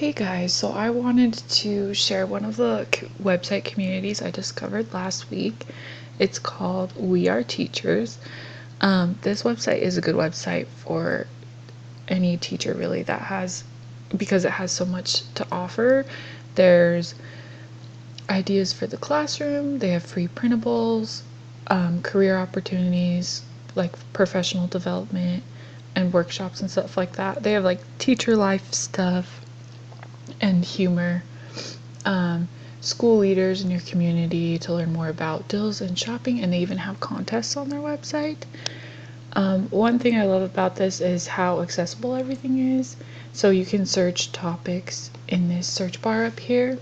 Hey guys, so I wanted to share one of the website communities I discovered last week. It's called We Are Teachers. This website is a good website for any teacher really because it has so much to offer. There's ideas for the classroom, they have free printables, career opportunities like professional development and workshops and stuff like that. They have like teacher life stuff and humor, school leaders in your community to learn more about deals and shopping, and they even have contests on their website. One thing I love about this is how accessible everything is. So you can search topics in this search bar up here,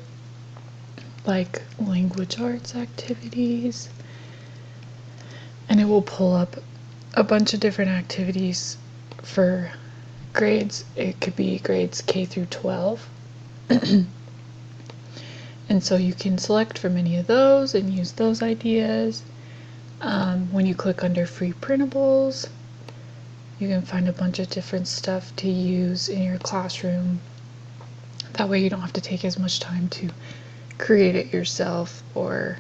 like language arts activities, and it will pull up a bunch of different activities for grades. It could be grades K through 12. And so you can select from any of those and use those ideas. When you click under free printables, you can find a bunch of different stuff to use in your classroom. That way you don't have to take as much time to create it yourself, or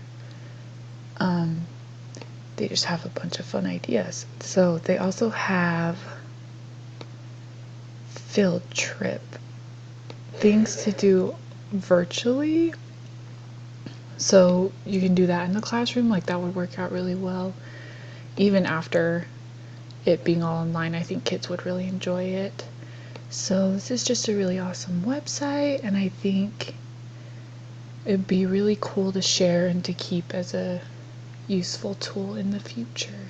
they just have a bunch of fun ideas. So they also have field trip, things to do virtually. So you can do that in the classroom, like that would work out really well. Even after it being all online, I think kids would really enjoy it. So this is just a really awesome website, and I think it'd be really cool to share and to keep as a useful tool in the future.